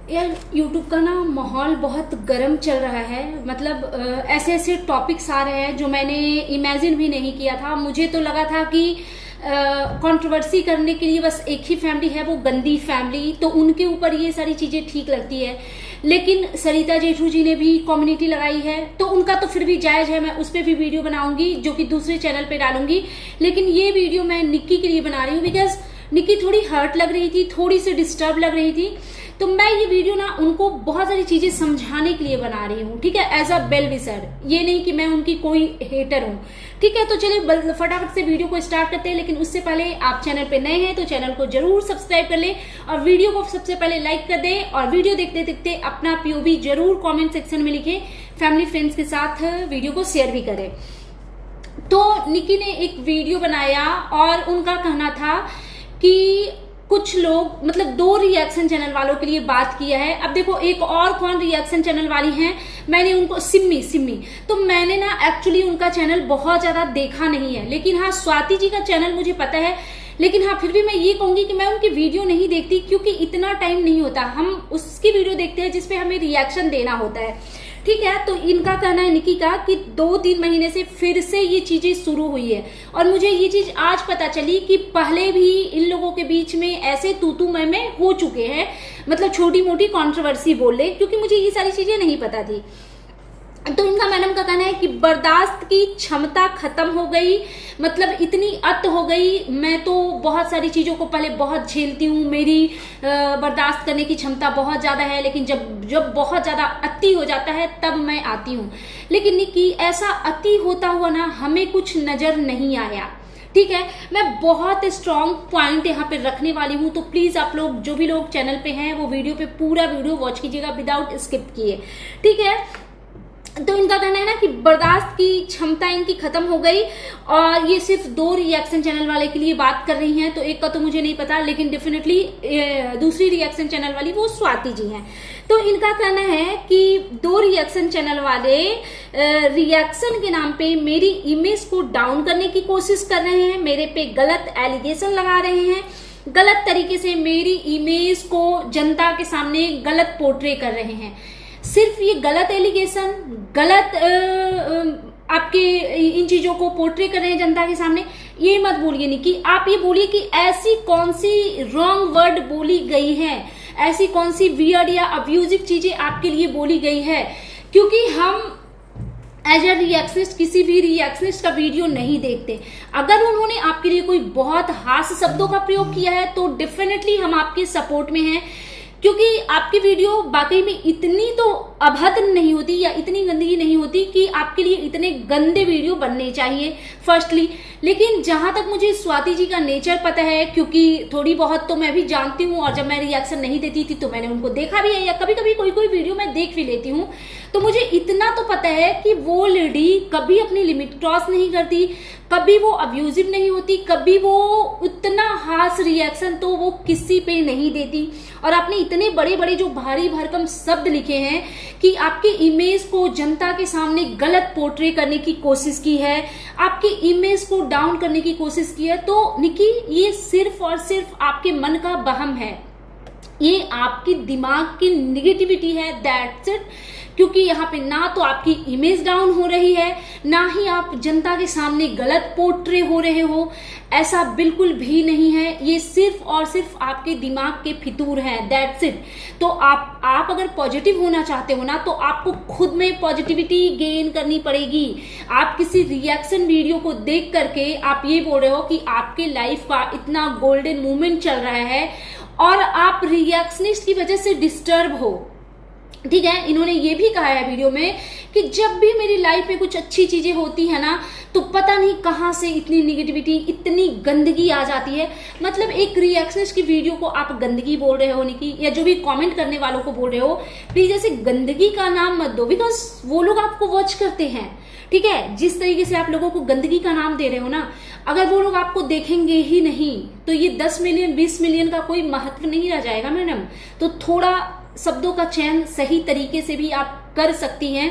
यार यूट्यूब का ना माहौल बहुत गर्म चल रहा है। मतलब ऐसे ऐसे टॉपिक्स आ रहे हैं जो मैंने इमेजिन भी नहीं किया था। मुझे तो लगा था कि कंट्रोवर्सी करने के लिए बस एक ही फैमिली है, वो गंदी फैमिली, तो उनके ऊपर ये सारी चीजें ठीक लगती है। लेकिन सरिता जेठू जी ने भी कम्युनिटी लगाई है, तो उनका तो फिर भी जायज है, मैं उस पर भी वीडियो बनाऊंगी जो कि दूसरे चैनल पे डालूंगी। लेकिन ये वीडियो मैं निक्की के लिए बना रही हूँ बिकॉज निक्की थोड़ी हर्ट लग रही थी, थोड़ी सी डिस्टर्ब लग रही थी। तो मैं ये वीडियो ना उनको बहुत सारी चीजें समझाने के लिए बना रही हूँ, ठीक है, एज अ बेल विसर। ये नहीं कि मैं उनकी कोई हेटर हूँ, ठीक है। तो चलिए फटाफट से वीडियो को स्टार्ट करते हैं। लेकिन उससे पहले आप चैनल पे नए हैं तो चैनल को जरूर सब्सक्राइब कर ले और वीडियो को सबसे पहले लाइक कर दे। और वीडियो देखते देखते अपना पीओवी जरूर कॉमेंट सेक्शन में लिखे, फैमिली फ्रेंड्स के साथ वीडियो को शेयर भी करें। तो निक्की ने एक वीडियो बनाया और उनका कहना था कि कुछ लोग, मतलब 2 रिएक्शन चैनल वालों के लिए बात किया है। अब देखो एक और कौन रिएक्शन चैनल वाली हैं, मैंने उनको सिम्मी, तो मैंने ना एक्चुअली उनका चैनल बहुत ज्यादा देखा नहीं है। लेकिन हाँ, स्वाति जी का चैनल मुझे पता है। लेकिन हाँ, फिर भी मैं ये कहूंगी कि मैं उनकी वीडियो नहीं देखती क्योंकि इतना टाइम नहीं होता। हम उसकी वीडियो देखते हैं जिसपे हमें रिएक्शन देना होता है, ठीक है। तो इनका कहना है, निक्की का, कि 2-3 महीने से फिर से ये चीजें शुरू हुई है। और मुझे ये चीज आज पता चली कि पहले भी इन लोगों के बीच में ऐसे तू मैं हो चुके हैं, मतलब छोटी मोटी कंट्रोवर्सी बोल ले, क्योंकि मुझे ये सारी चीजें नहीं पता थी। तो इनका मैडम का कहना है कि बर्दाश्त की क्षमता खत्म हो गई, मतलब इतनी अत हो गई। मैं तो बहुत सारी चीजों को पहले बहुत झेलती हूँ, मेरी बर्दाश्त करने की क्षमता बहुत ज्यादा है, लेकिन जब बहुत ज्यादा अति हो जाता है तब मैं आती हूँ। लेकिन निक्की, ऐसा अति होता हुआ ना हमें कुछ नजर नहीं आया, ठीक है। मैं बहुत स्ट्रॉन्ग पॉइंट यहाँ पे रखने वाली हूँ, तो प्लीज आप लोग जो भी लोग चैनल पे हैं वो वीडियो पे पूरा वीडियो वॉच कीजिएगा विदाउट स्किप किए, ठीक है। तो इनका कहना है ना कि बर्दाश्त की क्षमता इनकी खत्म हो गई। और ये सिर्फ 2 रिएक्शन चैनल वाले के लिए बात कर रही हैं, तो एक का तो मुझे नहीं पता, लेकिन डेफिनेटली दूसरी रिएक्शन चैनल वाली वो स्वाति जी हैं। तो इनका कहना है कि 2 रिएक्शन चैनल वाले रिएक्शन के नाम पे मेरी इमेज को डाउन करने की कोशिश कर रहे हैं, मेरे पे गलत एलिगेशन लगा रहे हैं, गलत तरीके से मेरी इमेज को जनता के सामने गलत पोर्ट्रे कर रहे हैं। सिर्फ ये गलत एलिगेशन, गलत आपके इन चीजों को पोर्ट्रे कर रहे हैं जनता के सामने, ये मत बोलिए निक्की। आप ये बोलिए कि ऐसी कौन सी रॉन्ग वर्ड बोली गई है, ऐसी कौन सी वियर्ड या अब्यूजिव चीजें आपके लिए बोली गई है। क्योंकि हम एज ए रिएक्शनिस्ट किसी भी रिएक्शनिस्ट का वीडियो नहीं देखते। अगर उन्होंने आपके लिए कोई बहुत हास्य शब्दों का प्रयोग किया है तो डेफिनेटली हम आपके सपोर्ट में हैं, क्योंकि आपकी वीडियो वाकई में इतनी तो अभद्र नहीं होती या इतनी गंदगी नहीं होती कि आपके लिए इतने गंदे वीडियो बनने चाहिए, फर्स्टली। लेकिन जहां तक मुझे स्वाति जी का नेचर पता है, क्योंकि थोड़ी बहुत तो मैं भी जानती हूँ, और जब मैं रिएक्शन नहीं देती थी तो मैंने उनको देखा भी है, या कभी कभी कोई वीडियो मैं देख भी लेती हूँ, तो मुझे इतना तो पता है कि वो लेडी कभी अपनी लिमिट क्रॉस नहीं करती, कभी वो अब्यूजिव नहीं होती, कभी वो उतना हार्श रिएक्शन तो वो किसी पे नहीं देती। और आपने इतने बड़े बड़े जो भारी भरकम शब्द लिखे हैं कि आपकी इमेज को जनता के सामने गलत पोर्ट्रे करने की कोशिश की है, आपकी इमेज को डाउन करने की कोशिश की है, तो निक्की ये सिर्फ और सिर्फ आपके मन का वहम है, ये आपकी दिमाग की निगेटिविटी है, दैट्स इट। क्योंकि यहाँ पे ना तो आपकी इमेज डाउन हो रही है, ना ही आप जनता के सामने गलत पोर्ट्रे हो रहे हो, ऐसा बिल्कुल भी नहीं है। ये सिर्फ और सिर्फ आपके दिमाग के फितूर हैं, दैट्स इट। तो आप अगर पॉजिटिव होना चाहते हो ना, तो आपको खुद में पॉजिटिविटी गेन करनी पड़ेगी। आप किसी रिएक्शन वीडियो को देख करके आप ये बोल रहे हो कि आपके लाइफ का इतना गोल्डन मोमेंट चल रहा है और आप रिएक्शनिस्ट की वजह से डिस्टर्ब हो, ठीक है। इन्होंने ये भी कहा है वीडियो में कि जब भी मेरी लाइफ में कुछ अच्छी चीजें होती है ना, तो पता नहीं कहां से इतनी निगेटिविटी, इतनी गंदगी आ जाती है। मतलब एक रिएक्शनिस्ट की वीडियो को आप गंदगी बोल रहे हो निक्की, या जो भी कमेंट करने वालों को बोल रहे हो, प्लीज ऐसे गंदगी का नाम मत दो, बिकॉज वो लोग आपको वॉच करते हैं, ठीक है। जिस तरीके से आप लोगों को गंदगी का नाम दे रहे हो ना, अगर वो लोग आपको देखेंगे ही नहीं तो ये 10 मिलियन 20 मिलियन का कोई महत्व नहीं रह जाएगा मैडम। तो थोड़ा शब्दों का चयन सही तरीके से भी आप कर सकती हैं।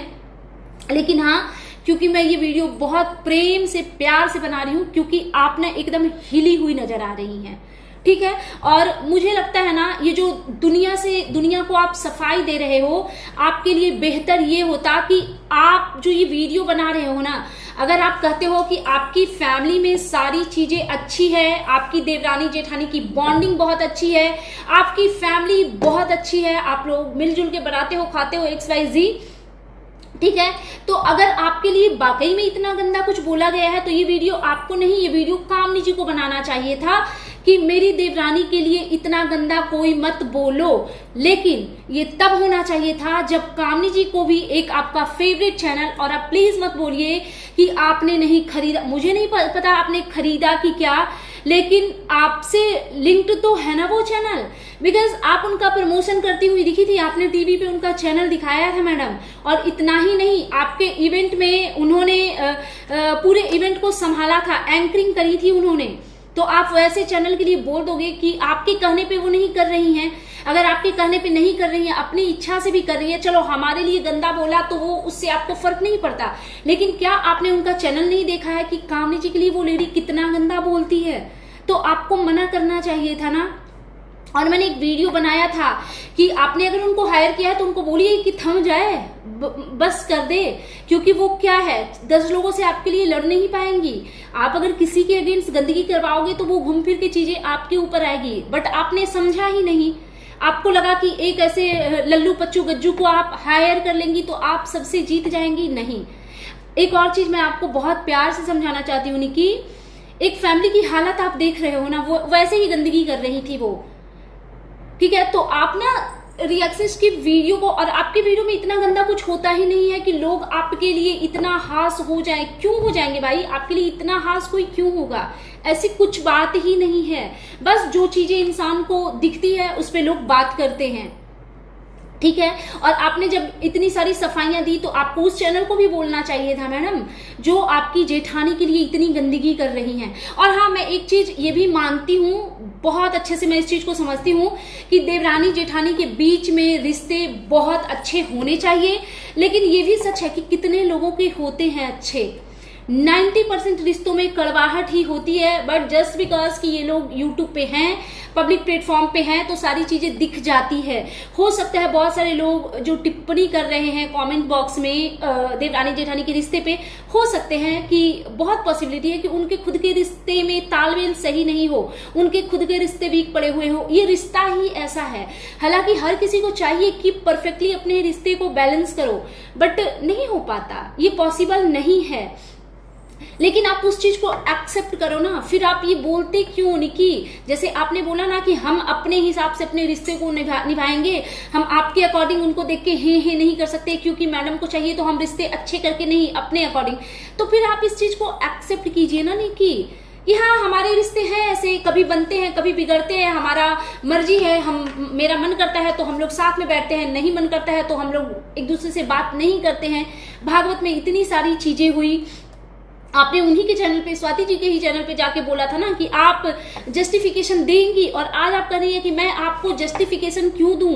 लेकिन हाँ, क्योंकि मैं ये वीडियो बहुत प्रेम से प्यार से बना रही हूँ, क्योंकि आप ना एकदम हिली हुई नजर आ रही हैं, ठीक है। और मुझे लगता है ना, ये जो दुनिया को आप सफाई दे रहे हो, आपके लिए बेहतर ये होता कि आप जो ये वीडियो बना रहे हो ना, अगर आप कहते हो कि आपकी फैमिली में सारी चीजें अच्छी है, आपकी देवरानी जेठानी की बॉन्डिंग बहुत अच्छी है, आपकी फैमिली बहुत अच्छी है, आप लोग मिलजुल के बनाते हो, खाते हो, XYZ, ठीक है, तो अगर आपके लिए वाकई में इतना गंदा कुछ बोला गया है तो ये वीडियो आपको नहीं, ये वीडियो कामनी जी को बनाना चाहिए था कि मेरी देवरानी के लिए इतना गंदा कोई मत बोलो। लेकिन ये तब होना चाहिए था जब कामनी जी को भी एक आपका फेवरेट चैनल, और आप प्लीज मत बोलिए कि आपने नहीं खरीदा, मुझे नहीं पता आपने खरीदा कि क्या, लेकिन आपसे लिंक्ड तो है ना वो चैनल, बिकॉज आप उनका प्रमोशन करती हुई दिखी थी, आपने टीवी पे उनका चैनल दिखाया था मैडम। और इतना ही नहीं, आपके इवेंट में उन्होंने पूरे इवेंट को संभाला था, एंकरिंग करी थी उन्होंने। तो आप वैसे चैनल के लिए बोल दोगे कि आपके कहने पे वो नहीं कर रही हैं? अगर आपके कहने पे नहीं कर रही हैं, अपनी इच्छा से भी कर रही है, चलो हमारे लिए गंदा बोला तो वो उससे आपको फर्क नहीं पड़ता, लेकिन क्या आपने उनका चैनल नहीं देखा है कि कामनी जी के लिए वो लेडी कितना गंदा बोलती है? तो आपको मना करना चाहिए था ना। और मैंने एक वीडियो बनाया था कि आपने अगर उनको हायर किया है तो उनको बोलिए कि थम जाए, बस कर दे, क्योंकि वो क्या है, 10 लोगों से आपके लिए लड़ नहीं पाएंगी। आप अगर किसी के अगेंस्ट गंदगी करवाओगे तो वो घूम फिर के चीजें आपके ऊपर आएगी, बट आपने समझा ही नहीं। आपको लगा कि एक ऐसे लल्लू पच्चू गज्जू को आप हायर कर लेंगी तो आप सबसे जीत जाएंगी। नहीं। एक और चीज मैं आपको बहुत प्यार से समझाना चाहती हूँ निकी, एक फैमिली की हालत आप देख रहे हो ना, वो वैसे ही गंदगी कर रही थी वो, ठीक है। तो आप ना रिएक्शंस की वीडियो को, और आपके वीडियो में इतना गंदा कुछ होता ही नहीं है कि लोग आपके लिए इतना हास हो जाए। क्यों हो जाएंगे भाई? आपके लिए इतना हास कोई क्यों होगा? ऐसी कुछ बात ही नहीं है। बस जो चीजें इंसान को दिखती है उस पे लोग बात करते हैं, ठीक है। और आपने जब इतनी सारी सफाइयां दी तो आपको उस चैनल को भी बोलना चाहिए था मैडम, जो आपकी जेठानी के लिए इतनी गंदगी कर रही हैं। और हाँ, मैं एक चीज ये भी मानती हूँ, बहुत अच्छे से मैं इस चीज को समझती हूँ कि देवरानी जेठानी के बीच में रिश्ते बहुत अच्छे होने चाहिए, लेकिन ये भी सच है कि कितने लोगों के होते हैं अच्छे। 90% रिश्तों में कड़वाहट ही होती है, बट जस्ट बिकॉज कि ये लोग यूट्यूब पे हैं, पब्लिक प्लेटफॉर्म पे हैं, तो सारी चीजें दिख जाती है। हो सकता है बहुत सारे लोग जो टिप्पणी कर रहे हैं कमेंट बॉक्स में देवरानी जेठानी के रिश्ते पे, हो सकते हैं कि बहुत पॉसिबिलिटी है कि उनके खुद के रिश्ते में तालमेल सही नहीं हो, उनके खुद के रिश्ते वीक पड़े हुए हो। ये रिश्ता ही ऐसा है। हालांकि हर किसी को चाहिए कि परफेक्टली अपने रिश्ते को बैलेंस करो, बट नहीं हो पाता, ये पॉसिबल नहीं है। लेकिन आप उस चीज को एक्सेप्ट करो ना। फिर आप ये बोलते क्यों निकी? जैसे आपने बोला ना कि हम अपने हिसाब से अपने रिश्ते को निभाएंगे, हम आपके अकॉर्डिंग उनको देख के हे नहीं कर सकते, क्योंकि मैडम को चाहिए तो हम रिश्ते अच्छे करके नहीं, अपने अकॉर्डिंग। तो फिर आप इस चीज को एक्सेप्ट कीजिए ना निकी कि हाँ, हमारे रिश्ते हैं ऐसे, कभी बनते हैं कभी बिगड़ते हैं, हमारा मर्जी है। हम मेरा मन करता है तो हम लोग साथ में बैठते हैं, नहीं मन करता है तो हम लोग एक दूसरे से बात नहीं करते हैं। भागवत में इतनी सारी चीजें हुई। आपने उन्हीं के चैनल पे, स्वाति जी के ही चैनल पे जाके बोला था ना कि आप जस्टिफिकेशन देंगी, और आज आप कह रही है कि मैं आपको जस्टिफिकेशन क्यों दूं?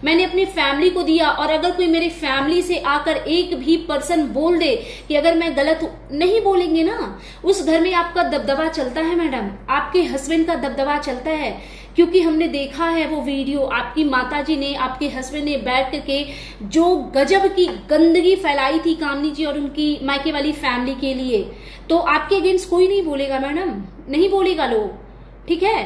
मैंने अपनी फैमिली को दिया, और अगर कोई मेरे फैमिली से आकर एक भी पर्सन बोल दे कि अगर मैं गलत हूं, नहीं बोलेंगे ना, उस घर में आपका दबदबा चलता है मैडम, आपके हस्बैंड का दबदबा चलता है। क्योंकि हमने देखा है वो वीडियो, आपकी माताजी ने, आपके हस्बैंड ने बैठ करके जो गजब की गंदगी फैलाई थी कामनी जी और उनकी मायके वाली फैमिली के लिए, तो आपके अगेंस्ट कोई नहीं बोलेगा मैडम, नहीं बोलेगा लोग, ठीक है।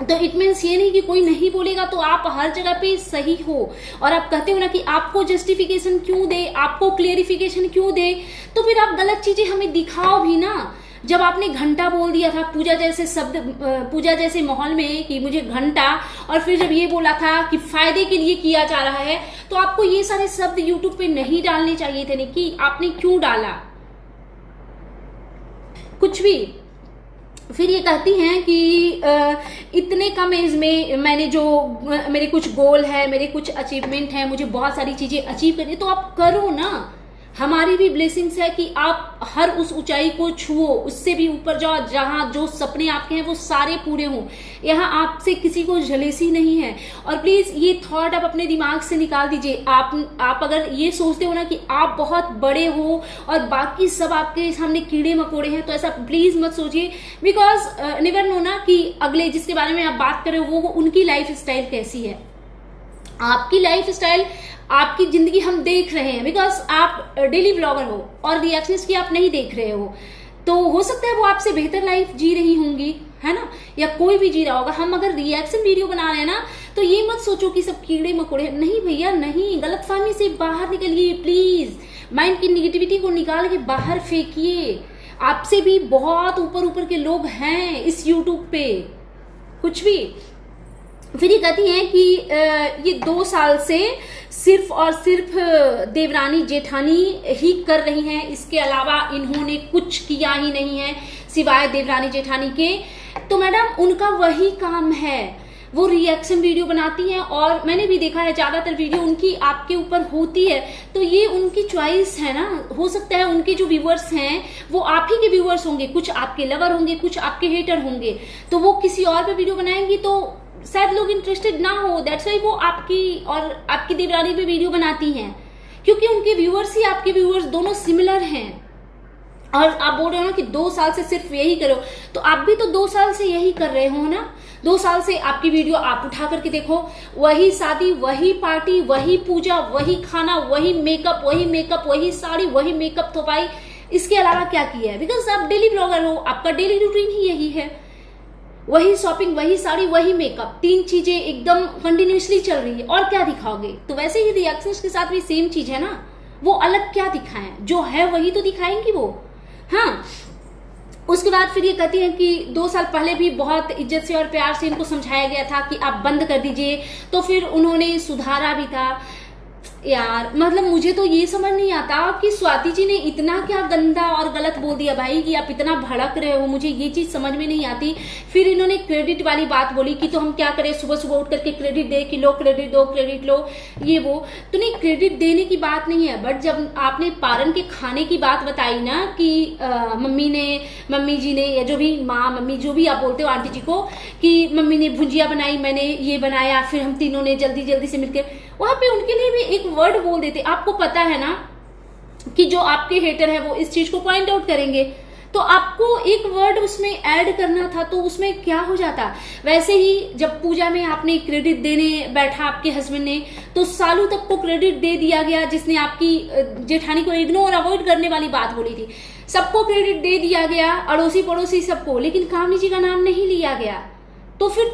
तो इट मीन्स ये नहीं कि कोई नहीं बोलेगा तो आप हर जगह पे सही हो। और आप कहते हो ना कि आपको जस्टिफिकेशन क्यों दे, आपको क्लियरिफिकेशन क्यों दे, तो फिर आप गलत चीजें हमें दिखाओ भी ना। जब आपने घंटा बोल दिया था पूजा जैसे शब्द, पूजा जैसे माहौल में कि मुझे घंटा, और फिर जब ये बोला था कि फायदे के लिए किया जा रहा है, तो आपको ये सारे शब्द यूट्यूब पे नहीं डालने चाहिए थे कि आपने क्यों डाला कुछ भी। फिर ये कहती हैं कि इतने कम एज में मैंने जो, मेरे कुछ गोल है, मेरे कुछ अचीवमेंट है, मुझे बहुत सारी चीजें अचीव करनी, तो आप करो ना, हमारी भी ब्लेसिंग्स है कि आप हर उस ऊंचाई को छुओ, उससे भी ऊपर जाओ, जहां जो सपने आपके हैं वो सारे पूरे हों। यहाँ आपसे किसी को जलेसी नहीं है। और प्लीज ये थॉट आप अपने दिमाग से निकाल दीजिए। आप अगर ये सोचते हो ना कि आप बहुत बड़े हो और बाकी सब आपके सामने कीड़े मकोड़े हैं, तो ऐसा प्लीज मत सोचिए। बिकॉज नेवर नो ना कि अगले जिसके बारे में आप बात कर रहे हो वो उनकी लाइफ स्टाइल कैसी है। आपकी लाइफ स्टाइल, आपकी जिंदगी हम देख रहे हैं बिकॉज आप डेली ब्लॉगर हो और रिएक्शंस की आप नहीं देख रहे हो, तो हो सकता है वो आपसे बेहतर लाइफ जी रही होंगी, है ना, या कोई भी जी रहा होगा। हम अगर रिएक्शन वीडियो बना रहे हैं ना, तो ये मत सोचो कि सब कीड़े मकोड़े, नहीं भैया नहीं, गलतफहमी से बाहर निकलिए प्लीज। माइंड की निगेटिविटी को निकाल के बाहर फेंकिए। आपसे भी बहुत ऊपर ऊपर के लोग हैं इस यूट्यूब पे, कुछ भी। फिर ये कहती हैं कि ये 2 साल से सिर्फ और सिर्फ देवरानी जेठानी ही कर रही हैं, इसके अलावा इन्होंने कुछ किया ही नहीं है सिवाय देवरानी जेठानी के। तो मैडम उनका वही काम है, वो रिएक्शन वीडियो बनाती हैं और मैंने भी देखा है ज्यादातर वीडियो उनकी आपके ऊपर होती है, तो ये उनकी चॉइस है ना। हो सकता है उनके जो व्यूअर्स हैं वो आप ही के व्यूअर्स होंगे, कुछ आपके लवर होंगे, कुछ आपके हेटर होंगे, तो वो किसी और पे वीडियो बनाएंगी तो शायद लोग इंटरेस्टेड ना हो। दैट्स वाई वो आपकी और आपकी देवरानी पे वीडियो बनाती हैं, क्योंकि उनके व्यूअर्स ही आपके व्यूअर्स दोनों सिमिलर हैं। और आप बोल रहे हो ना कि 2 साल से सिर्फ यही करो, तो आप भी तो 2 साल से यही कर रहे हो ना। 2 साल से आपकी वीडियो आप उठा करके देखो, वही शादी, वही पार्टी, वही पूजा, वही खाना, वही मेकअप, वही साड़ी, वही मेकअप थोपाई, इसके अलावा क्या किया है? बिकॉज आप डेली ब्लॉगर हो, आपका डेली रूटीन ही यही है। वही शॉपिंग, वही साड़ी, वही मेकअप, 3 चीजें एकदम कंटिन्यूसली चल रही है, और क्या दिखाओगे? तो वैसे ही रिएक्शंस के साथ भी सेम चीज है ना, वो अलग क्या दिखाएं, जो है वही तो दिखाएंगी वो। हाँ, उसके बाद फिर ये कहती हैं कि 2 साल पहले भी बहुत इज्जत से और प्यार से इनको समझाया गया था कि आप बंद कर दीजिए, तो फिर उन्होंने सुधारा भी था। यार मतलब मुझे तो ये समझ नहीं आता कि स्वाति जी ने इतना क्या गंदा और गलत बोल दिया भाई कि आप इतना भड़क रहे हो, मुझे ये चीज समझ में नहीं आती। फिर इन्होंने क्रेडिट वाली बात बोली कि तो हम क्या करें, सुबह सुबह उठ करके क्रेडिट दे कि लो क्रेडिट दो, क्रेडिट लो, ये वो। तो नहीं, क्रेडिट देने की बात नहीं है, बट जब आपने पारन के खाने की बात बताई ना कि मम्मी जी ने या जो भी माँ मम्मी जो भी आप बोलते हो आंटी जी को, कि मम्मी ने भुजिया बनाई, मैंने ये बनाया, फिर हम तीनों ने जल्दी जल्दी से मिलकर, वहां पे उनके लिए भी एक वर्ड बोल देते। आपको पता है ना कि जो आपके हेटर है वो इस चीज को पॉइंट आउट करेंगे, तो आपको एक वर्ड उसमें ऐड करना था, तो उसमें क्या हो जाता। वैसे ही जब पूजा में आपने क्रेडिट देने बैठा आपके हस्बैंड ने, तो सालू तक को क्रेडिट दे दिया गया, जिसने आपकी जेठानी को इग्नोर अवॉइड करने वाली बात बोली थी, सबको क्रेडिट दे दिया गया, अड़ोसी पड़ोसी सबको, लेकिन कामनी जी का नाम नहीं लिया गया। तो फिर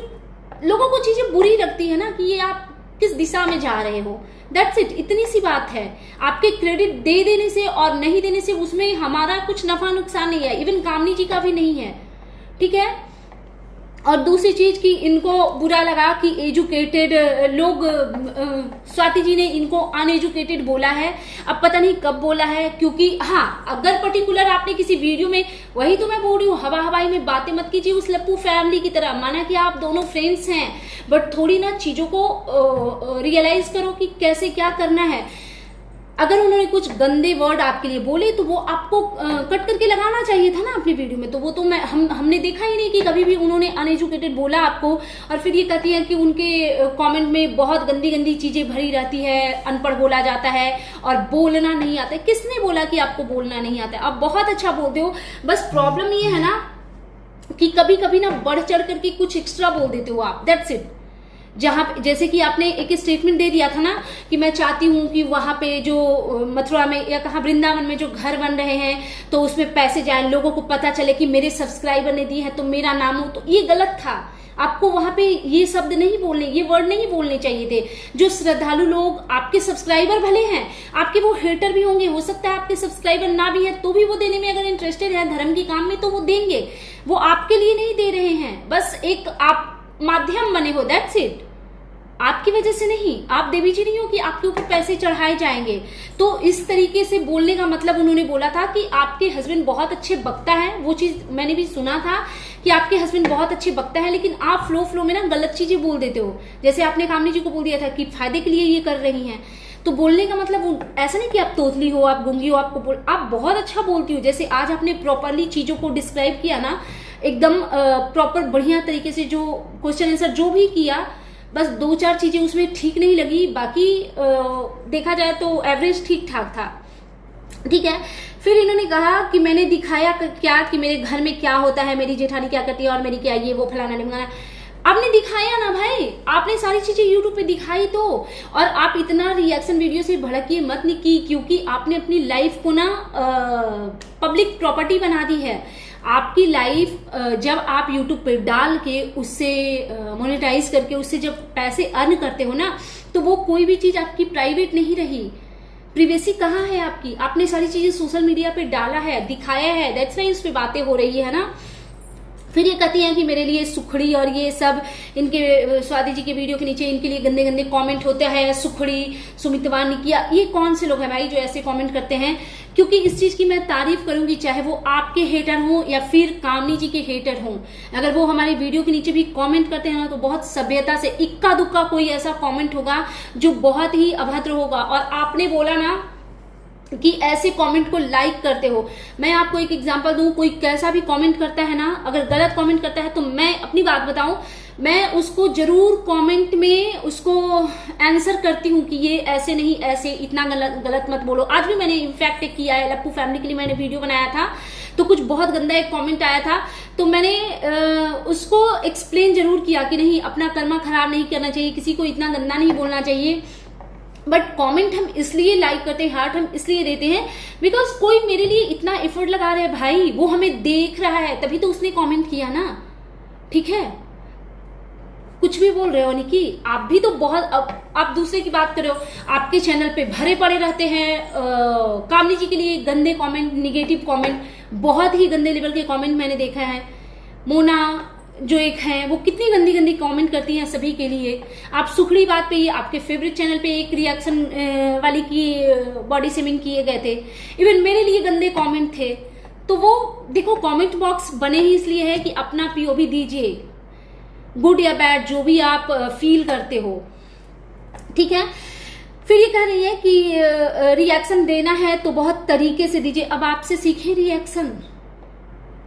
लोगों को चीजें बुरी लगती है ना कि ये आप किस दिशा में जा रहे हो। दैट्स इट, इतनी सी बात है। आपके क्रेडिट दे देने से और नहीं देने से उसमें हमारा कुछ नफा नुकसान नहीं है, इवन कामनी जी का भी नहीं है, ठीक है। और दूसरी चीज कि इनको बुरा लगा कि एजुकेटेड लोग, स्वाति जी ने इनको अनएजुकेटेड बोला है। अब पता नहीं कब बोला है, क्योंकि हाँ, अगर पर्टिकुलर आपने किसी वीडियो में, वही तो मैं बोल रही हूँ, हवा हवाई में बातें मत कीजिए उस लप्पू फैमिली की तरह। माना कि आप दोनों फ्रेंड्स हैं, बट थोड़ी ना चीजों को रियलाइज करो कि कैसे क्या करना है। अगर उन्होंने कुछ गंदे वर्ड आपके लिए बोले तो वो आपको कट करके लगाना चाहिए था ना अपनी वीडियो में। तो वो तो हमने देखा ही नहीं कि कभी भी उन्होंने अनएजुकेटेड बोला आपको। और फिर ये कहती है कि उनके कमेंट में बहुत गंदी गंदी चीजें भरी रहती है, अनपढ़ बोला जाता है और बोलना नहीं आता है। किसने बोला कि आपको बोलना नहीं आता है? आप बहुत अच्छा बोलते हो, बस प्रॉब्लम ये है ना कि कभी कभी ना बढ़ चढ़ करके कुछ एक्स्ट्रा बोल देते हो आप। That's it. जहां जैसे कि आपने एक स्टेटमेंट दे दिया था ना कि मैं चाहती हूं कि वहां पे जो मथुरा में या कहा वृंदावन में जो घर बन रहे हैं तो उसमें पैसे जाए, लोगों को पता चले कि मेरे सब्सक्राइबर ने दिए हैं तो मेरा नाम हो। तो ये गलत था, आपको वहां पे ये शब्द नहीं बोलने, ये वर्ड नहीं बोलने चाहिए थे। जो श्रद्धालु लोग आपके सब्सक्राइबर भले हैं, आपके वो हेटर भी होंगे, हो सकता है आपके सब्सक्राइबर ना भी है तो भी वो देने में अगर इंटरेस्टेड है धर्म के काम में तो वो देंगे। वो आपके लिए नहीं दे रहे हैं, बस एक आप माध्यम बने हो। That's it. आपकी वजह से नहीं, आप देवी जी नहीं हो कि आपके ऊपर पैसे चढ़ाए जाएंगे। तो इस तरीके से बोलने का मतलब उन्होंने बोला था कि आपके हस्बैंड बहुत अच्छे वक्ता है। वो चीज मैंने भी सुना था कि आपके हस्बैंड बहुत अच्छे वक्ता है, लेकिन आप फ्लो में ना गलत चीजें बोल देते हो। जैसे आपने कामनी जी को बोल दिया था कि फायदे के लिए ये कर रही हैं, तो बोलने का मतलब ऐसा नहीं कि आप तोतली हो, आप गूंगी हो, आप बहुत अच्छा बोलती हो। जैसे आज आपने प्रॉपरली चीजों को डिस्क्राइब किया ना, एकदम प्रॉपर बढ़िया तरीके से जो क्वेश्चन आंसर जो भी किया, बस 2-4 चीजें उसमें ठीक नहीं लगी, बाकी देखा जाए तो एवरेज ठीक ठाक था। ठीक है, फिर इन्होंने कहा कि मैंने दिखाया क्या कि मेरे घर में क्या होता है, मेरी जेठानी क्या करती है और मेरी क्या ये वो फलाना ढिमकाना। आपने दिखाया ना भाई, आपने सारी चीजें यूट्यूब पे दिखाई तो। और आप इतना रिएक्शन वीडियो से भड़किए मत नहीं की, क्योंकि आपने अपनी लाइफ को ना पब्लिक प्रॉपर्टी बना दी है। आपकी लाइफ जब आप यूट्यूब पे डाल के उससे मोनेटाइज करके उससे जब पैसे अर्न करते हो ना, तो वो कोई भी चीज आपकी प्राइवेट नहीं रही। प्रिवेसी कहाँ है आपकी? आपने सारी चीजें सोशल मीडिया पे डाला है, दिखाया है, दैट्स व्हाई उस पे बातें हो रही है ना। फिर ये कहती हैं कि मेरे लिए सुखड़ी और ये सब, इनके स्वाति जी के वीडियो के नीचे इनके लिए गंदे गंदे कमेंट होते हैं, सुखड़ी, सुमितवा, निकिया, ये कौन से लोग हैं भाई जो ऐसे कमेंट करते हैं? क्योंकि इस चीज की मैं तारीफ करूंगी, चाहे वो आपके हेटर हो या फिर कामनी जी के हेटर हो, अगर वो हमारी वीडियो के नीचे भी कमेंट करते हैं ना, तो बहुत सभ्यता से, इक्का दुक्का कोई ऐसा कमेंट होगा जो बहुत ही अभद्र होगा। और आपने बोला ना कि ऐसे कमेंट को लाइक करते हो, मैं आपको एक एग्जांपल दूं, कोई कैसा भी कमेंट करता है ना, अगर गलत कमेंट करता है तो मैं अपनी बात बताऊं, मैं उसको जरूर कमेंट में उसको आंसर करती हूँ कि ये ऐसे नहीं, ऐसे इतना गलत मत बोलो। आज भी मैंने इनफैक्ट किया है, लप्पू फैमिली के लिए मैंने वीडियो बनाया था, तो कुछ बहुत गंदा एक कमेंट आया था, तो मैंने उसको एक्सप्लेन जरूर किया कि नहीं, अपना कर्मा खराब नहीं करना चाहिए, किसी को इतना गंदा नहीं बोलना चाहिए। बट कमेंट हम इसलिए लाइक करते हैं, हार्ट हम इसलिए देते हैं बिकॉज कोई मेरे लिए इतना एफर्ट लगा रहा है भाई, वो हमें देख रहा है, तभी तो उसने कमेंट किया ना। ठीक है, कुछ भी बोल रहे हो निकी, आप भी तो बहुत, आप दूसरे की बात कर रहे हो, आपके चैनल पे भरे पड़े रहते हैं कामनी जी के लिए गंदे कमेंट, निगेटिव कमेंट, बहुत ही गंदे लेवल के कमेंट मैंने देखा है। मोना जो एक है वो कितनी गंदी गंदी कमेंट करती हैं सभी के लिए। आप सुखड़ी बात पे, ये आपके फेवरेट चैनल पे एक रिएक्शन वाली की बॉडी शेमिंग किए गए थे, इवन मेरे लिए गंदे कमेंट थे। तो वो देखो, कमेंट बॉक्स बने ही इसलिए है कि अपना पीओवी दीजिए, गुड या बैड जो भी आप फील करते हो। ठीक है, फिर ये कह रही है कि रिएक्शन देना है तो बहुत तरीके से दीजिए। अब आपसे सीखे रिएक्शन,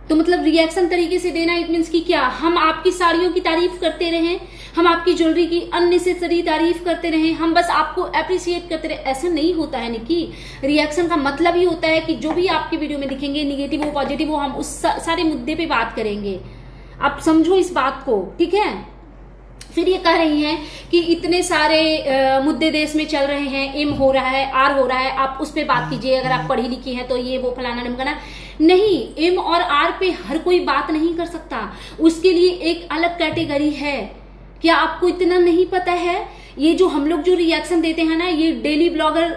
तो मतलब रिएक्शन तरीके से देना, इट मीन्स कि क्या हम आपकी साड़ियों की तारीफ करते रहें, हम आपकी ज्वेलरी की अननेसेसरी तारीफ करते रहें, हम बस आपको अप्रिशिएट करते रहे? ऐसा नहीं होता है निकी। रिएक्शन का मतलब ही होता है कि जो भी आपकी वीडियो में दिखेंगे, निगेटिव हो पॉजिटिव हो, हम उस सारे मुद्दे पे बात करेंगे। आप समझो इस बात को, ठीक है। फिर ये कह रही हैं कि इतने सारे मुद्दे देश में चल रहे हैं, एम हो रहा है, आर हो रहा है, आप उस पे बात कीजिए, अगर आप पढ़ी लिखी हैं तो ये वो फलाना ढिमकाना। नहीं, एम और आर पे हर कोई बात नहीं कर सकता, उसके लिए एक अलग कैटेगरी है। क्या आपको इतना नहीं पता है? ये जो हम लोग जो रिएक्शन देते हैं ना, ये डेली ब्लॉगर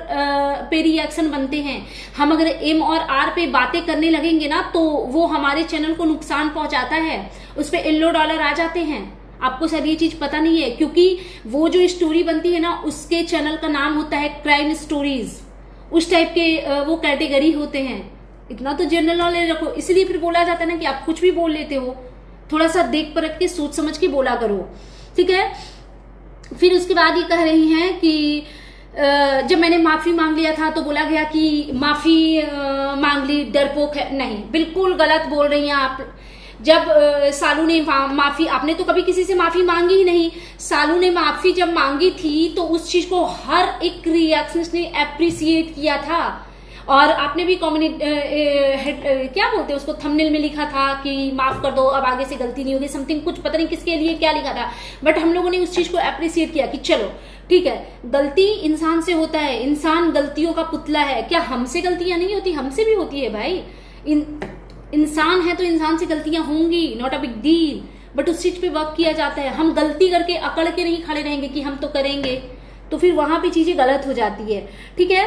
पे रिएक्शन बनते हैं। हम अगर एम और आर पे बातें करने लगेंगे ना, तो वो हमारे चैनल को नुकसान पहुंचाता है, उस पे येलो डॉलर आ जाते हैं। आपको शायद ये चीज पता नहीं है, क्योंकि वो जो स्टोरी बनती है ना, उसके चैनल का नाम होता है क्राइम स्टोरीज, उस टाइप के वो कैटेगरी होते हैं। इतना तो जनरल नॉलेज रखो, इसलिए फिर बोला जाता है ना कि आप कुछ भी बोल लेते हो, थोड़ा सा देख परख के सोच समझ के बोला करो, ठीक है। फिर उसके बाद ये कह रही हैं कि जब मैंने माफी मांग लिया था तो बोला गया कि माफी मांग ली, डरपोक है। नहीं, बिल्कुल गलत बोल रही हैं आप। जब सालू ने माफी, आपने तो कभी किसी से माफी मांगी ही नहीं। सालू ने माफी जब मांगी थी तो उस चीज को हर एक रिएक्शनिस्ट ने अप्रिसिएट किया था, और आपने भी क्या बोलते हैं उसको, थंबनेल में लिखा था कि माफ कर दो, अब आगे से गलती नहीं होगी, समथिंग, कुछ पता नहीं किसके लिए क्या लिखा था, बट हम लोगों ने उस चीज को अप्रिसिएट किया कि चलो ठीक है, गलती इंसान से होता है, इंसान गलतियों का पुतला है। क्या हमसे गलतियां नहीं होती? हमसे भी होती है भाई। इंसान है तो इंसान से गलतियां होंगी, not a big deal, but उस चीज पे वर्क किया जाता है। हम गलती करके अकड़ के नहीं खड़े रहेंगे कि हम तो करेंगे, तो फिर वहां पे चीजें गलत हो जाती है, ठीक है।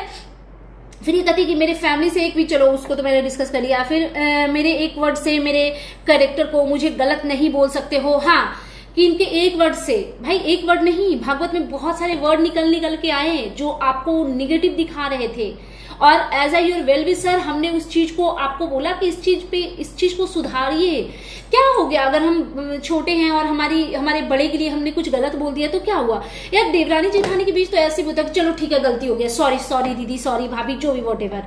फिर ये कहती कि मेरे फैमिली से एक भी, चलो उसको तो मैंने डिस्कस कर लिया। फिर मेरे एक वर्ड से मेरे कैरेक्टर को मुझे गलत नहीं बोल सकते हो। हाँ, कि इनके एक वर्ड से, भाई एक वर्ड नहीं, भागवत में बहुत सारे वर्ड निकल के आए जो आपको निगेटिव दिखा रहे थे, और as a your well wisher हमने उस चीज को आपको बोला कि इस चीज को सुधारिए। क्या हो गया अगर हम छोटे हैं और हमारे बड़े के लिए हमने कुछ गलत बोल दिया तो क्या हुआ यार। देवरानी जेठानी के बीच तो ऐसे ही होता है, चलो ठीक है गलती हो गया, सॉरी दीदी, सॉरी भाभी, जो भी वॉटेवर,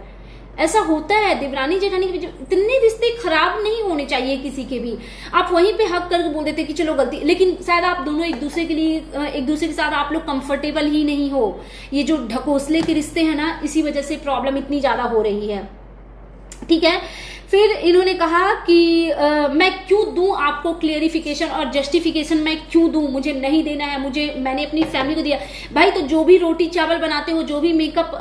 ऐसा होता है। देवरानी जेठानी के बीच इतने रिश्ते खराब नहीं होने चाहिए किसी के भी। आप वहीं पे हक करके बोल देते कि चलो गलती, लेकिन शायद आप दोनों एक दूसरे के साथ आप लोग कंफर्टेबल ही नहीं हो। ये जो ढकोसले के रिश्ते हैं ना, इसी वजह से प्रॉब्लम इतनी ज्यादा हो रही है। ठीक है, फिर इन्होंने कहा कि मैं क्यों दूं आपको क्लियरिफिकेशन और जस्टिफिकेशन, मैं क्यों दूं, मुझे नहीं देना है, मैंने अपनी फैमिली को दिया। भाई तो जो भी रोटी चावल बनाते हो, जो भी मेकअप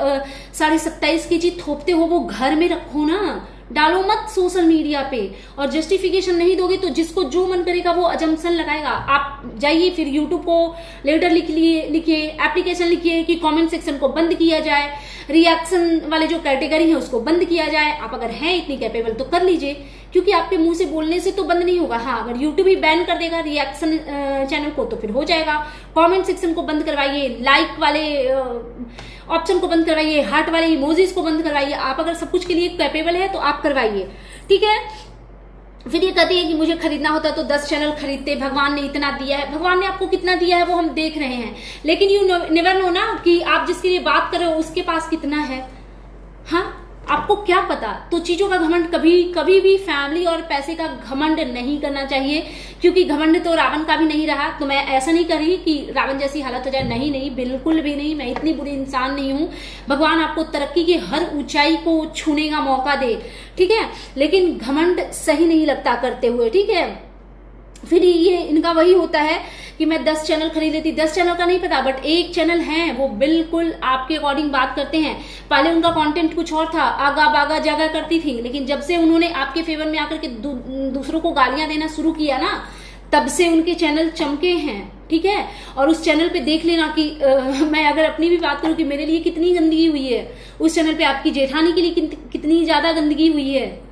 27.5 kg थोपते हो, वो घर में रखो ना, डालो मत सोशल मीडिया पे। और जस्टिफिकेशन नहीं दोगे तो जिसको जो मन करेगा वो अजम्पशन लगाएगा। आप जाइए फिर यूट्यूब को लेटर लिखिए, एप्लीकेशन लिखिए कि कमेंट सेक्शन को बंद किया जाए, रिएक्शन वाले जो कैटेगरी है उसको बंद किया जाए। आप अगर हैं इतनी कैपेबल तो कर लीजिए, क्योंकि आपके मुंह से बोलने से तो बंद नहीं होगा। हाँ, अगर यूट्यूब ही बैन कर देगा रिएक्शन चैनल को तो फिर हो जाएगा। कमेंट सेक्शन को बंद करवाइए, लाइक वाले ऑप्शन को बंद करवाइए, हार्ट वाले इमोजीज को बंद करवाइए। आप अगर सब कुछ के लिए कैपेबल है तो आप करवाइए। ठीक है, फिर ये कहती है कि मुझे खरीदना होता तो 10 चैनल खरीदते, भगवान ने इतना दिया है। भगवान ने आपको कितना दिया है वो हम देख रहे हैं, लेकिन यू नेवर नो ना कि आप जिसके लिए बात कर रहे हो उसके पास कितना है। हाँ, आपको क्या पता। तो चीजों का घमंड कभी भी फैमिली और पैसे का घमंड नहीं करना चाहिए, क्योंकि घमंड तो रावण का भी नहीं रहा। तो मैं ऐसा नहीं कर रही कि रावण जैसी हालत हो जाए, नहीं, बिल्कुल भी नहीं। मैं इतनी बुरी इंसान नहीं हूं। भगवान आपको तरक्की की हर ऊंचाई को छूने का मौका दे, ठीक है, लेकिन घमंड सही नहीं लगता करते हुए। ठीक है, फिर ये इनका वही होता है कि मैं 10 चैनल खरीद लेती। 10 चैनल का नहीं पता, बट एक चैनल है वो बिल्कुल आपके अकॉर्डिंग बात करते हैं। पहले उनका कंटेंट कुछ और था, आगा बागा जागा करती थी, लेकिन जब से उन्होंने आपके फेवर में आकर के दूसरों को गालियां देना शुरू किया ना, तब से उनके चैनल चमके हैं। ठीक है, और उस चैनल पे देख लेना कि मैं अगर अपनी भी बात करूं कि मेरे लिए कितनी गंदगी हुई है, उस चैनल पे आपकी जेठानी के लिए कितनी ज्यादा गंदगी हुई है,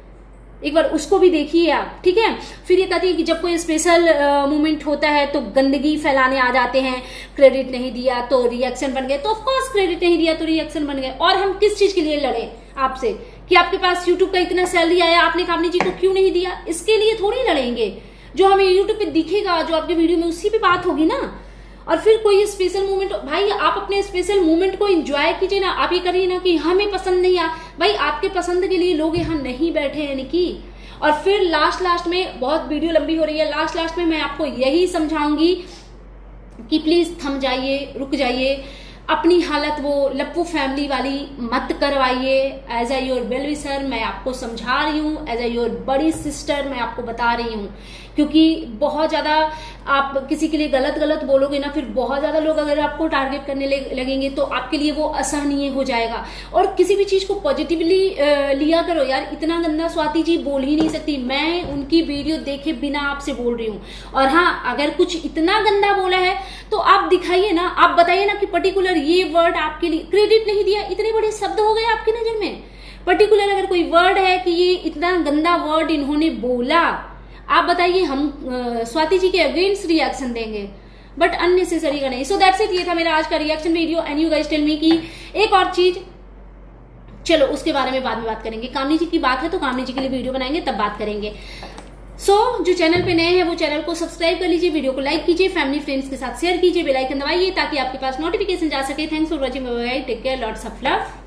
एक बार उसको भी देखिए आप। ठीक है, फिर ये कहती है कि जब कोई स्पेशल मोमेंट होता है तो गंदगी फैलाने आ जाते हैं। क्रेडिट नहीं दिया तो रिएक्शन बन गए, तो ऑफकोर्स क्रेडिट नहीं दिया तो रिएक्शन बन गए। और हम किस चीज के लिए लड़े आपसे कि आपके पास यूट्यूब का इतना सैलरी आया, आपने कामनी जी को क्यों नहीं दिया, इसके लिए थोड़ी लड़ेंगे। जो हमें यूट्यूब पे दिखेगा, जो आपके वीडियो में, उसी पे बात होगी ना। और फिर कोई स्पेशल मोमेंट, भाई आप अपने स्पेशल मोमेंट को एंजॉय कीजिए ना। आप ये करिए ना कि हमें पसंद नहीं आ, भाई आपके पसंद के लिए लोग यहाँ नहीं बैठे हैं निकी। और फिर लास्ट में, बहुत वीडियो लंबी हो रही है, लास्ट में मैं आपको यही समझाऊंगी कि प्लीज थम जाइए, रुक जाइए, अपनी हालत वो लप्पू फैमिली वाली मत करवाइए। As a your well wisher मैं आपको समझा रही हूँ, एज ए योर बड़ी सिस्टर मैं आपको बता रही हूँ, क्योंकि बहुत ज्यादा आप किसी के लिए गलत बोलोगे ना, फिर बहुत ज्यादा लोग अगर आपको टारगेट करने लगेंगे तो आपके लिए वो असहनीय हो जाएगा। और किसी भी चीज को पॉजिटिवली लिया करो यार। इतना गंदा स्वाति जी बोल ही नहीं सकती, मैं उनकी वीडियो देखे बिना आपसे बोल रही हूँ। और हाँ, अगर कुछ इतना गंदा बोला है तो आप दिखाइए ना, आप बताइए ना कि पर्टिकुलर ये वर्ड आपके लिए, क्रेडिट नहीं दिया, इतने बड़े शब्द हो गए आपकी नजर में। पर्टिकुलर अगर कोई वर्ड है कि ये इतना गंदा वर्ड इन्होंने बोला, आप बताइए, हम स्वाति जी के अगेंस्ट रिएक्शन देंगे, बट अननेसेसरी का नहीं। सो दैट्स इट, ये था मेरा आज का reaction video. And you guys tell me कि एक और चीज, चलो उसके बारे में बाद में बात करेंगे। कामनी जी की बात है तो कामनी जी के लिए वीडियो बनाएंगे, तब बात करेंगे। जो चैनल पे नए हैं वो चैनल को सब्सक्राइब कर लीजिए, वीडियो को लाइक कीजिए, फैमिली फ्रेंड्स के साथ शेयर कीजिए, बेल आइकन दबाइए ताकि आपके पास नोटिफिकेशन जा सके। Thanks for watching, bye bye, take care, lots of love.